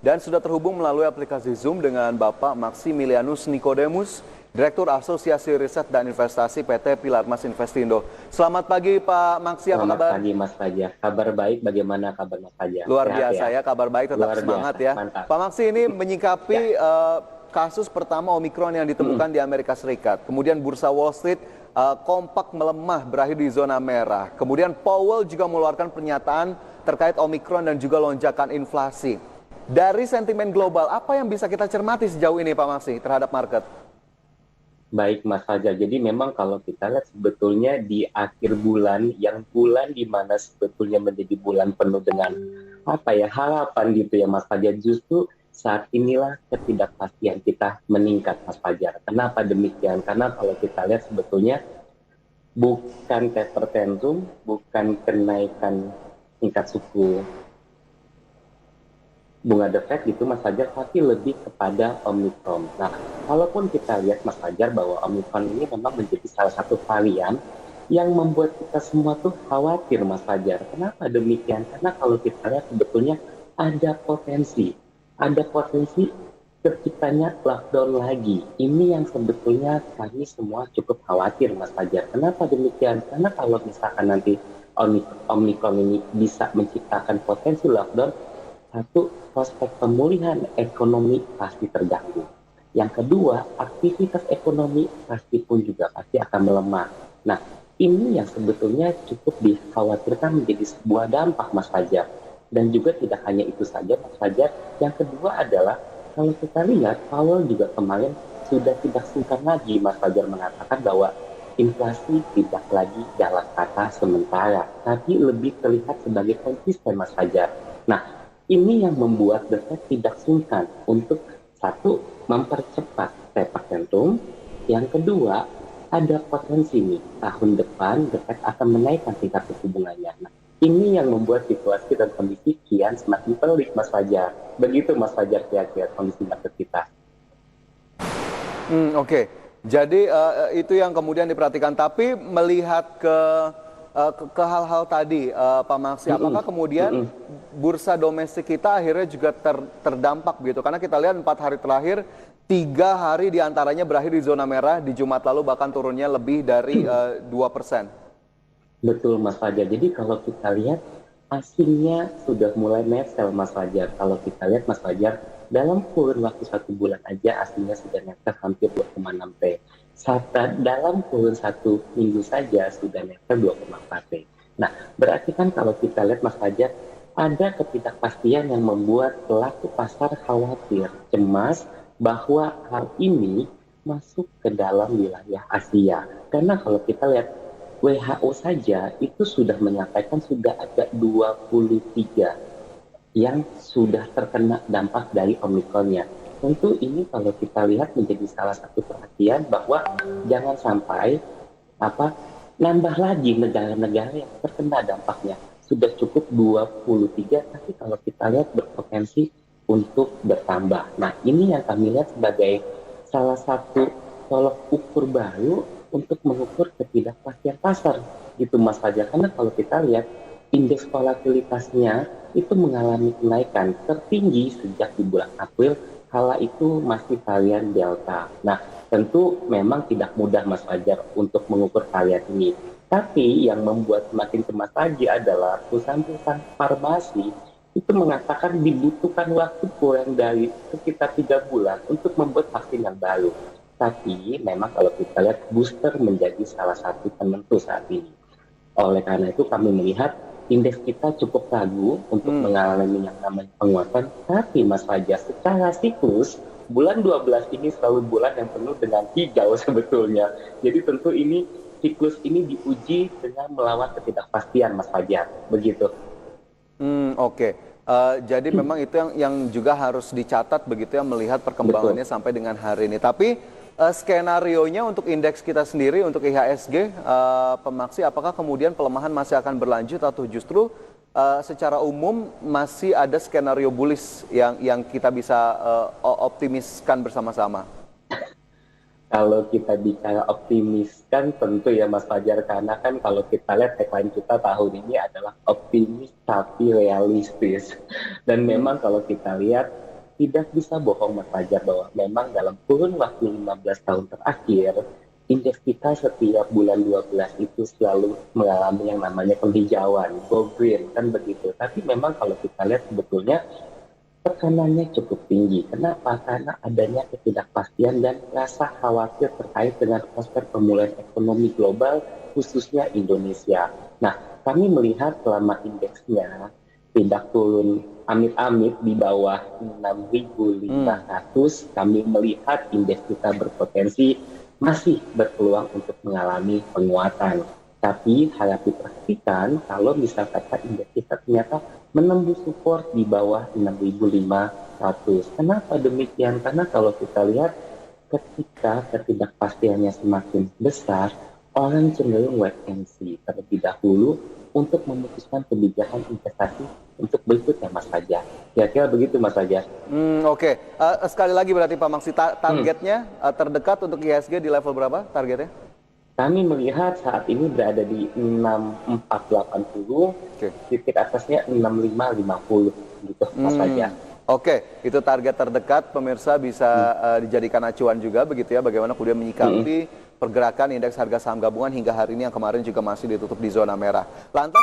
Dan sudah terhubung melalui aplikasi Zoom dengan Bapak Maximilianus Nikodemus, Direktur Asosiasi Riset dan Investasi PT Pilar Mas Investindo. Selamat pagi Pak Maksi, apa Selamat kabar? pagi Mas Fajar. Kabar baik, bagaimana kabar Mas Fajar? Luar Sehat biasa ya? ya, kabar baik, tetap Luar semangat biasa, ya. mantap. Pak Maksi, ini Ya, menyikapi kasus pertama Omikron yang mm-mm. ditemukan di Amerika Serikat. Kemudian bursa Wall Street kompak melemah, berakhir di zona merah. Kemudian Powell juga mengeluarkan pernyataan terkait Omikron dan juga lonjakan inflasi. Dari sentimen global, apa yang bisa kita cermati sejauh ini Pak Maksi terhadap market? Baik Mas Fajar. Jadi memang kalau kita lihat sebetulnya di akhir bulan, yang bulan di mana sebetulnya menjadi bulan penuh dengan harapan gitu ya Mas Fajar. Justru saat inilah ketidakpastian kita meningkat Mas Fajar. Kenapa demikian? Karena kalau kita lihat sebetulnya bukan taper tantrum, bukan kenaikan tingkat suku bunga The Fed gitu Mas Fajar, tapi lebih kepada Omicron. Nah, walaupun kita lihat Mas Fajar bahwa Omicron ini memang menjadi salah satu varian yang membuat kita semua tuh khawatir Mas Fajar. Kenapa demikian? Karena kalau kita lihat sebetulnya ada potensi terciptanya lockdown lagi. Ini yang sebetulnya kami semua cukup khawatir Mas Fajar. Kenapa demikian? Karena kalau misalkan nanti Omicron ini bisa menciptakan potensi lockdown, satu, prospek pemulihan ekonomi pasti terganggu. Yang kedua, aktivitas ekonomi pasti pun juga pasti akan melemah. Nah, ini yang sebetulnya cukup dikhawatirkan menjadi sebuah dampak, Mas Fajar. Dan juga tidak hanya itu saja, Mas Fajar. Yang kedua adalah, kalau kita lihat, Powell juga kemarin sudah tidak sungkan lagi, Mas Fajar mengatakan bahwa inflasi tidak lagi dalam kata sementara, tapi lebih terlihat sebagai konsisten, Mas Fajar. Nah, ini yang membuat The Fed tidak sungkan untuk satu, mempercepat taper tantrum. Yang kedua, ada potensi nih tahun depan The Fed akan menaikkan tingkat suku bunganya. Nah, ini yang membuat situasi dan kondisi kian semakin pelik Mas Fajar. Begitu Mas Fajar kira-kira kondisi market kita. Oke. Jadi itu yang kemudian diperhatikan. Tapi melihat ke hal-hal tadi, Pak Maksi, Mm-mm, apakah kemudian mm-mm. bursa domestik kita akhirnya juga terdampak begitu? Karena kita lihat 4 hari terakhir, 3 hari diantaranya berakhir di zona merah, di Jumat lalu bahkan turunnya lebih dari 2%. Betul Mas Fajar. Jadi kalau kita lihat asingnya sudah mulai netral Mas Fajar. Kalau kita lihat Mas Fajar dalam kurun waktu 1 bulan aja asingnya sudah netral hampir 2,6 T. Dalam kurun 1 minggu saja sudah netral 2,4 T. Nah, berarti kan kalau kita lihat Mas Fajar ada ketidakpastian yang membuat pelaku pasar khawatir, cemas bahwa hal ini masuk ke dalam wilayah Asia. Karena kalau kita lihat WHO saja itu sudah menyampaikan sudah ada 23 yang sudah terkena dampak dari Omikronnya. Tentu ini kalau kita lihat menjadi salah satu perhatian bahwa jangan sampai nambah lagi negara-negara yang terkena dampaknya. Sudah cukup 23, tapi kalau kita lihat berpotensi untuk bertambah. Nah, ini yang kami lihat sebagai salah satu tolok ukur baru untuk mengukur ketidakpastian pasar gitu Mas Fajar. Karena kalau kita lihat indeks volatilitasnya itu mengalami kenaikan tertinggi sejak di bulan April, kala itu masih varian Delta. Nah, tentu memang tidak mudah Mas Fajar untuk mengukur varian ini. Tapi yang membuat semakin cemas lagi adalah perusahaan-perusahaan farmasi itu mengatakan dibutuhkan waktu kurang dari sekitar 3 bulan untuk membuat vaksin yang baru. Tapi memang kalau kita lihat booster menjadi salah satu penentu saat ini. Oleh karena itu kami melihat indeks kita cukup ragu untuk mengalami yang namanya penguatan. Tapi Mas Fajar, secara siklus, bulan 12 ini selalu bulan yang penuh dengan hijau sebetulnya. Jadi tentu ini siklus ini diuji dengan melawan ketidakpastian Mas Fajar. Begitu. Oke. Jadi memang itu yang juga harus dicatat begitu ya, melihat perkembangannya Betul. sampai dengan hari ini. Tapi skenarionya untuk indeks kita sendiri, untuk IHSG, Pemaksi, apakah kemudian pelemahan masih akan berlanjut atau justru secara umum masih ada skenario bullish yang kita bisa optimiskan bersama-sama? Kalau kita bicara optimis kan tentu ya Mas Fajar, karena kan kalau kita lihat tagline kita tahun ini adalah optimis tapi realistis. Dan memang kalau kita lihat tidak bisa bohong Mas Fajar bahwa memang dalam kurun waktu 15 tahun terakhir, indeks kita setiap bulan 12 itu selalu mengalami yang namanya penghijauan, go green, kan begitu. Tapi memang kalau kita lihat sebetulnya tekanannya cukup tinggi. Kenapa? Karena adanya ketidakpastian dan rasa khawatir terkait dengan prospek pemulihan ekonomi global, khususnya Indonesia. Nah, kami melihat selama indeksnya tidak turun amit-amit di bawah 6.500, kami melihat indeks kita berpotensi masih berpeluang untuk mengalami penguatan. Tapi harap diperhatikan kalau misal kata indeks kita ternyata menembus support di bawah 6.500. Kenapa demikian? Karena kalau kita lihat ketika ketidakpastiannya semakin besar, orang cenderung wait and see terlebih dahulu untuk memutuskan kebijakan investasi untuk berikutnya Mas Fajar. Kira-kira begitu Mas Fajar. Oke. Sekali lagi berarti Pak Maksi, targetnya terdekat untuk IHSG di level berapa targetnya? Kami melihat saat ini berada di 6480, titik atasnya 6550 gitu Mas Fajar. Oke, itu target terdekat, pemirsa bisa dijadikan acuan juga begitu ya, bagaimana kemudian menyikapi pergerakan indeks harga saham gabungan hingga hari ini yang kemarin juga masih ditutup di zona merah. Lantas